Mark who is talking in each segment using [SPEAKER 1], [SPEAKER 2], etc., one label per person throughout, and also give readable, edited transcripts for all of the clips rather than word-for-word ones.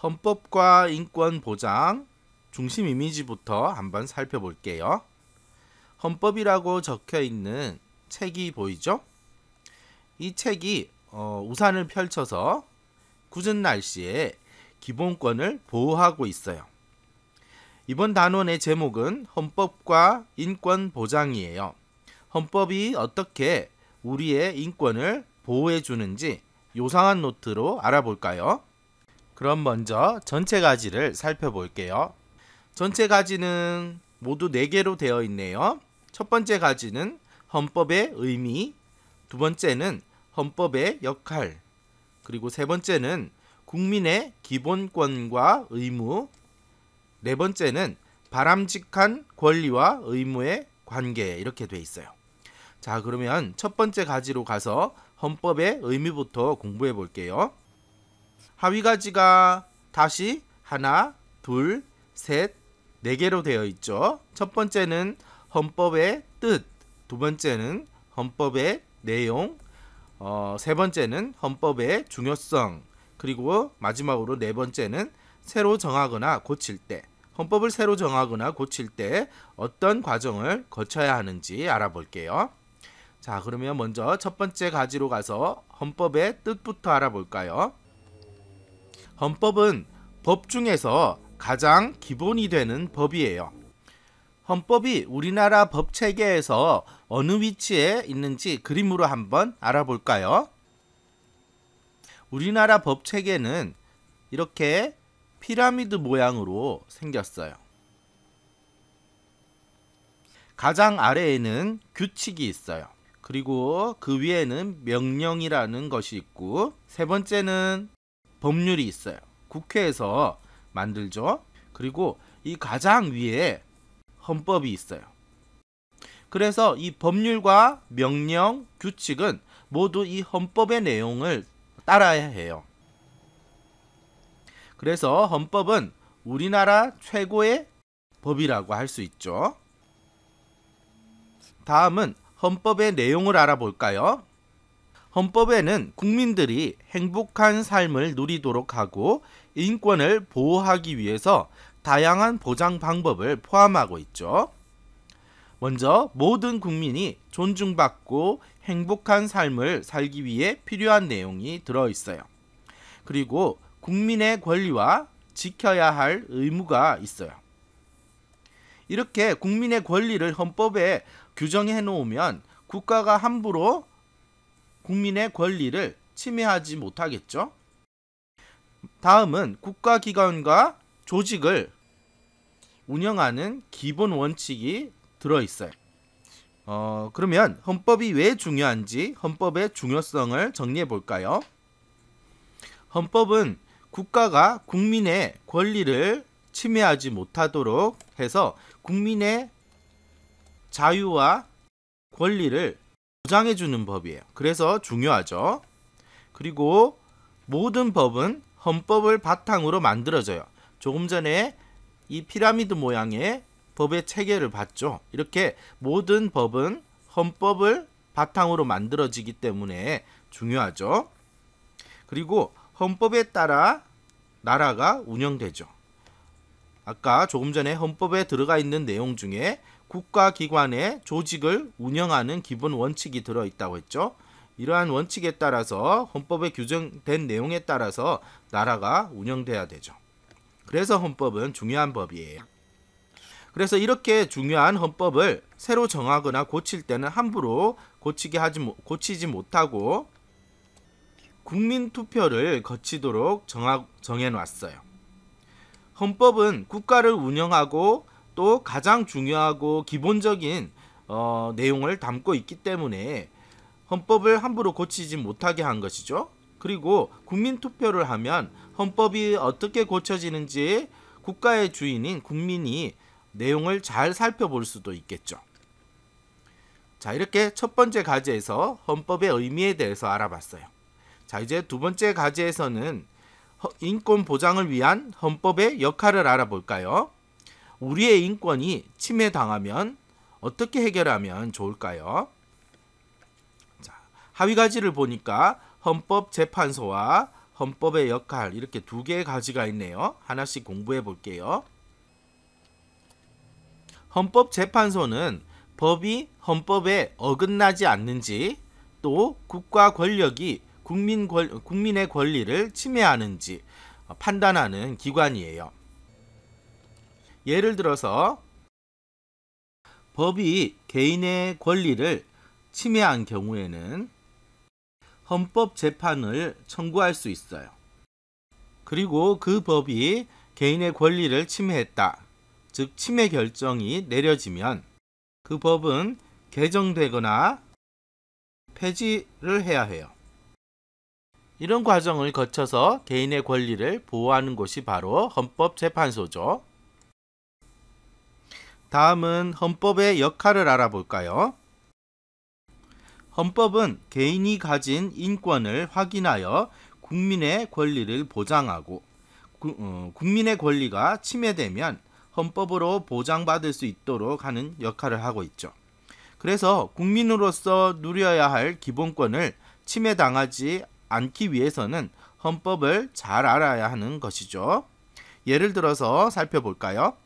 [SPEAKER 1] 헌법과 인권 보장 중심 이미지부터 한번 살펴볼게요. 헌법이라고 적혀 있는 책이 보이죠? 이 책이 우산을 펼쳐서 굳은 날씨에 기본권을 보호하고 있어요. 이번 단원의 제목은 헌법과 인권 보장이에요. 헌법이 어떻게 우리의 인권을 보호해 주는지 요상한 노트로 알아볼까요? 그럼 먼저 전체 가지를 살펴볼게요. 전체 가지는 모두 4개로 되어 있네요. 첫 번째 가지는 헌법의 의미, 두 번째는 헌법의 역할, 그리고 세 번째는 국민의 기본권과 의무, 네 번째는 바람직한 권리와 의무의 관계, 이렇게 돼 있어요. 자, 그러면 첫 번째 가지로 가서 헌법의 의미부터 공부해 볼게요. 하위 가지가 다시 하나, 둘, 셋, 4개로 되어 있죠. 첫 번째는 헌법의 뜻, 두 번째는 헌법의 내용, 세 번째는 헌법의 중요성, 그리고 마지막으로 네 번째는 새로 정하거나 고칠 때, 헌법을 새로 정하거나 고칠 때 어떤 과정을 거쳐야 하는지 알아볼게요. 자, 그러면 먼저 첫 번째 가지로 가서 헌법의 뜻부터 알아볼까요? 헌법은 법 중에서 가장 기본이 되는 법이에요. 헌법이 우리나라 법 체계에서 어느 위치에 있는지 그림으로 한번 알아볼까요? 우리나라 법 체계는 이렇게 피라미드 모양으로 생겼어요. 가장 아래에는 규칙이 있어요. 그리고 그 위에는 명령이라는 것이 있고, 세 번째는 법률이 있어요. 국회에서 만들죠. 그리고 이 가장 위에 헌법이 있어요. 그래서 이 법률과 명령, 규칙은 모두 이 헌법의 내용을 따라야 해요. 그래서 헌법은 우리나라 최고의 법이라고 할 수 있죠. 다음은 헌법의 내용을 알아볼까요? 헌법에는 국민들이 행복한 삶을 누리도록 하고 인권을 보호하기 위해서 다양한 보장 방법을 포함하고 있죠. 먼저 모든 국민이 존중받고 행복한 삶을 살기 위해 필요한 내용이 들어있어요. 그리고 국민의 권리와 지켜야 할 의무가 있어요. 이렇게 국민의 권리를 헌법에 규정해 놓으면 국가가 함부로 국민의 권리를 침해하지 못하겠죠. 다음은 국가기관과 조직을 운영하는 기본 원칙이 들어있어요. 그러면 헌법이 왜 중요한지 헌법의 중요성을 정리해 볼까요? 헌법은 국가가 국민의 권리를 침해하지 못하도록 해서 국민의 자유와 권리를 보장해 주는 법이에요. 그래서 중요하죠. 그리고 모든 법은 헌법을 바탕으로 만들어져요. 조금 전에 이 피라미드 모양의 법의 체계를 봤죠. 이렇게 모든 법은 헌법을 바탕으로 만들어지기 때문에 중요하죠. 그리고 헌법에 따라 나라가 운영되죠. 아까 조금 전에 헌법에 들어가 있는 내용 중에 국가기관의 조직을 운영하는 기본 원칙이 들어있다고 했죠. 이러한 원칙에 따라서 헌법에 규정된 내용에 따라서 나라가 운영돼야 되죠. 그래서 헌법은 중요한 법이에요. 그래서 이렇게 중요한 헌법을 새로 정하거나 고칠 때는 함부로 고치지 못하고 국민투표를 거치도록 정해놨어요. 헌법은 국가를 운영하고 또 가장 중요하고 기본적인 내용을 담고 있기 때문에 헌법을 함부로 고치지 못하게 한 것이죠. 그리고 국민투표를 하면 헌법이 어떻게 고쳐지는지 국가의 주인인 국민이 내용을 잘 살펴볼 수도 있겠죠. 자, 이렇게 첫 번째 가지에서 헌법의 의미에 대해서 알아봤어요. 자, 이제 두 번째 가지에서는 인권 보장을 위한 헌법의 역할을 알아볼까요? 우리의 인권이 침해당하면 어떻게 해결하면 좋을까요? 자, 하위 가지를 보니까 헌법재판소와 헌법의 역할 이렇게 두 개의 가지가 있네요. 하나씩 공부해 볼게요. 헌법재판소는 법이 헌법에 어긋나지 않는지 또 국가 권력이 국민의 권리를 침해하는지 판단하는 기관이에요. 예를 들어서 법이 개인의 권리를 침해한 경우에는 헌법재판을 청구할 수 있어요. 그리고 그 법이 개인의 권리를 침해했다, 즉 침해 결정이 내려지면 그 법은 개정되거나 폐지를 해야 해요. 이런 과정을 거쳐서 개인의 권리를 보호하는 곳이 바로 헌법재판소죠. 다음은 헌법의 역할을 알아볼까요? 헌법은 개인이 가진 인권을 확인하여 국민의 권리를 보장하고 국민의 권리가 침해되면 헌법으로 보장받을 수 있도록 하는 역할을 하고 있죠. 그래서 국민으로서 누려야 할 기본권을 침해당하지 않기 위해서는 헌법을 잘 알아야 하는 것이죠. 예를 들어서 살펴볼까요?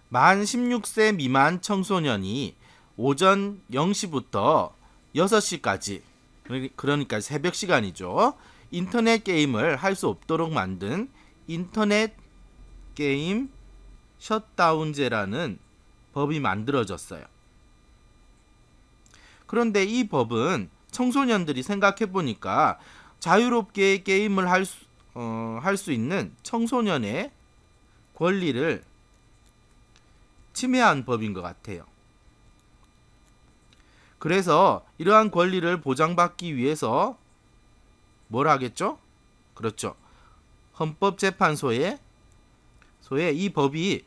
[SPEAKER 1] 만 16세 미만 청소년이 오전 0시부터 6시까지, 그러니까 새벽 시간이죠. 인터넷 게임을 할 수 없도록 만든 인터넷 게임 셧다운제라는 법이 만들어졌어요. 그런데 이 법은 청소년들이 생각해 보니까 자유롭게 게임을 할 수 있는 청소년의 권리를 침해한 법인 것 같아요. 그래서 이러한 권리를 보장받기 위해서 뭘 하겠죠? 그렇죠. 헌법재판소에 이 법이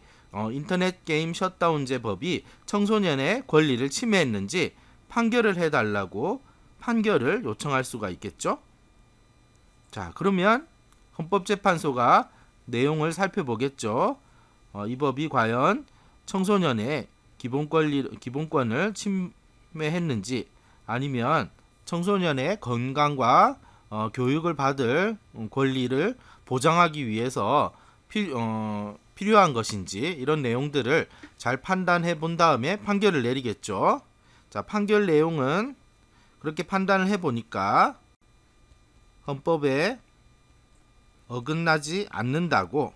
[SPEAKER 1] 인터넷 게임 셧다운제 법이 청소년의 권리를 침해했는지 판결을 해달라고 판결을 요청할 수가 있겠죠. 자, 그러면 헌법재판소가 내용을 살펴보겠죠. 이 법이 과연 청소년의 기본권을 침해했는지, 아니면 청소년의 건강과 교육을 받을 권리를 보장하기 위해서 필요한 것인지, 이런 내용들을 잘 판단해 본 다음에 판결을 내리겠죠. 자, 판결 내용은 그렇게 판단을 해 보니까 헌법에 어긋나지 않는다고,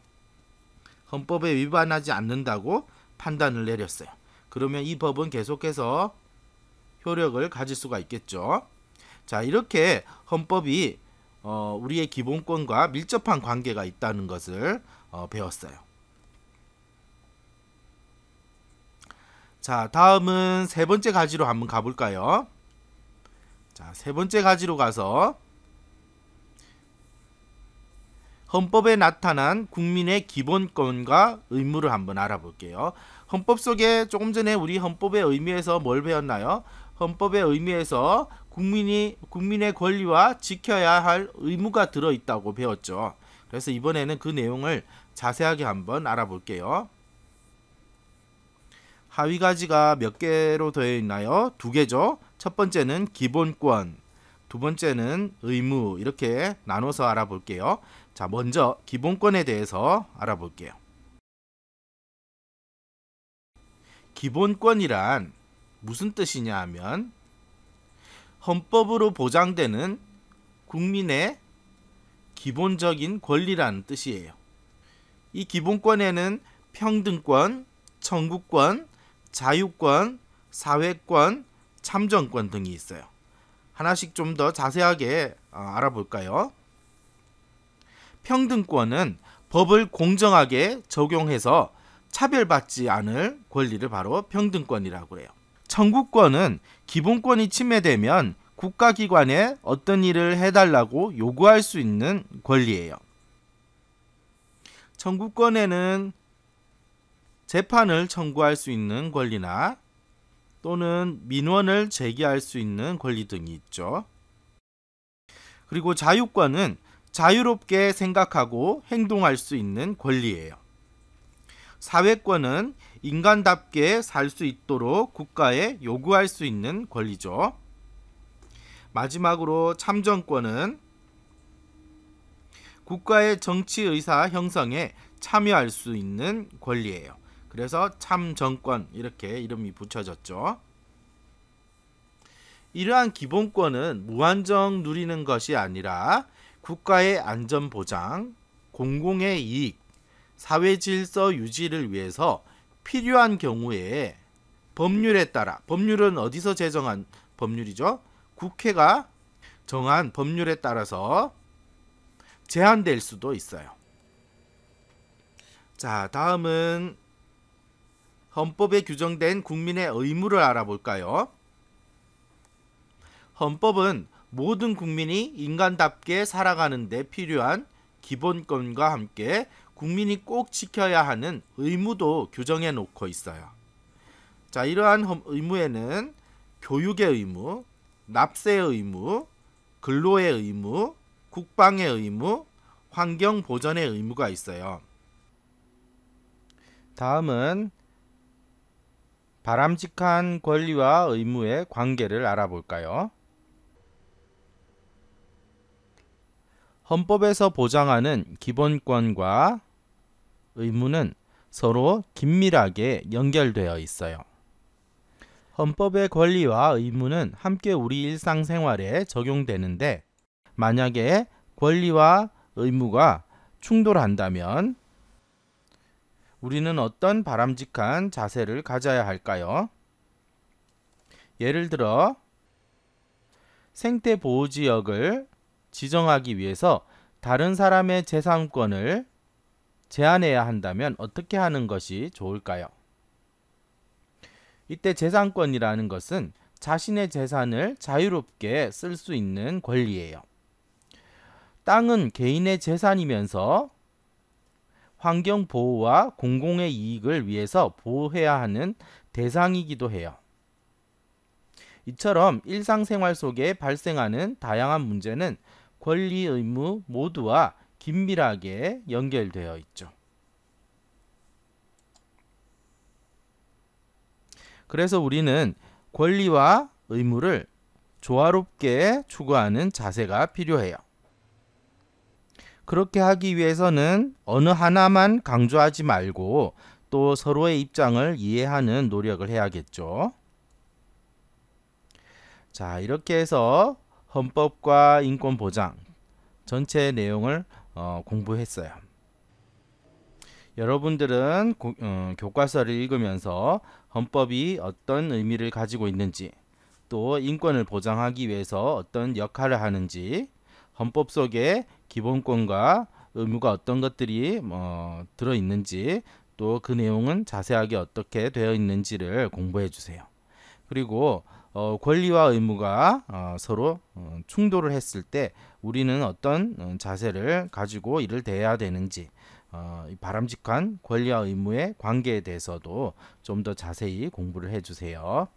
[SPEAKER 1] 헌법에 위반하지 않는다고 판단을 내렸어요. 그러면 이 법은 계속해서 효력을 가질 수가 있겠죠. 자, 이렇게 헌법이 우리의 기본권과 밀접한 관계가 있다는 것을 배웠어요. 자, 다음은 세 번째 가지로 한번 가볼까요? 자, 세 번째 가지로 가서 헌법에 나타난 국민의 기본권과 의무를 한번 알아볼게요. 헌법 속에 조금 전에 우리 헌법의 의미에서 뭘 배웠나요? 헌법의 의미에서 국민의 권리와 지켜야 할 의무가 들어있다고 배웠죠. 그래서 이번에는 그 내용을 자세하게 한번 알아볼게요. 하위 가지가 몇 개로 되어 있나요? 두 개죠. 첫 번째는 기본권, 두 번째는 의무, 이렇게 나눠서 알아볼게요. 자, 먼저 기본권에 대해서 알아볼게요. 기본권이란 무슨 뜻이냐 하면 헌법으로 보장되는 국민의 기본적인 권리라는 뜻이에요. 이 기본권에는 평등권, 청구권, 자유권, 사회권, 참정권 등이 있어요. 하나씩 좀 더 자세하게 알아볼까요? 평등권은 법을 공정하게 적용해서 차별받지 않을 권리를 바로 평등권이라고 해요. 청구권은 기본권이 침해되면 국가기관에 어떤 일을 해달라고 요구할 수 있는 권리예요. 청구권에는 재판을 청구할 수 있는 권리나 또는 민원을 제기할 수 있는 권리 등이 있죠. 그리고 자유권은 자유롭게 생각하고 행동할 수 있는 권리예요. 사회권은 인간답게 살 수 있도록 국가에 요구할 수 있는 권리죠. 마지막으로 참정권은 국가의 정치 의사 형성에 참여할 수 있는 권리예요. 그래서 참정권 이렇게 이름이 붙여졌죠. 이러한 기본권은 무한정 누리는 것이 아니라 국가의 안전 보장, 공공의 이익, 사회 질서 유지를 위해서 필요한 경우에 법률에 따라, 법률은 어디서 제정한 법률이죠? 국회가 정한 법률에 따라서 제한될 수도 있어요. 자, 다음은 헌법에 규정된 국민의 의무를 알아볼까요? 헌법은 모든 국민이 인간답게 살아가는 데 필요한 기본권과 함께 국민이 꼭 지켜야 하는 의무도 규정해 놓고 있어요. 자, 이러한 의무에는 교육의 의무, 납세의 의무, 근로의 의무, 국방의 의무, 환경 보전의 의무가 있어요. 다음은 바람직한 권리와 의무의 관계를 알아볼까요? 헌법에서 보장하는 기본권과 의무는 서로 긴밀하게 연결되어 있어요. 헌법의 권리와 의무는 함께 우리 일상생활에 적용되는데 만약에 권리와 의무가 충돌한다면 우리는 어떤 바람직한 자세를 가져야 할까요? 예를 들어 생태보호지역을 지정하기 위해서 다른 사람의 재산권을 제한해야 한다면 어떻게 하는 것이 좋을까요? 이때 재산권이라는 것은 자신의 재산을 자유롭게 쓸 수 있는 권리예요. 땅은 개인의 재산이면서 환경 보호와 공공의 이익을 위해서 보호해야 하는 대상이기도 해요. 이처럼 일상생활 속에 발생하는 다양한 문제는 권리, 의무 모두와 긴밀하게 연결되어 있죠. 그래서 우리는 권리와 의무를 조화롭게 추구하는 자세가 필요해요. 그렇게 하기 위해서는 어느 하나만 강조하지 말고 또 서로의 입장을 이해하는 노력을 해야겠죠. 자, 이렇게 해서 헌법과 인권보장 전체 내용을 공부했어요. 여러분들은 교과서를 읽으면서 헌법이 어떤 의미를 가지고 있는지 또 인권을 보장하기 위해서 어떤 역할을 하는지 헌법 속에 기본권과 의무가 어떤 것들이 들어있는지 또 그 내용은 자세하게 어떻게 되어 있는지를 공부해 주세요. 그리고 권리와 의무가 서로 충돌을 했을 때 우리는 어떤 자세를 가지고 이를 대해야 되는지 바람직한 권리와 의무의 관계에 대해서도 좀 더 자세히 공부를 해 주세요.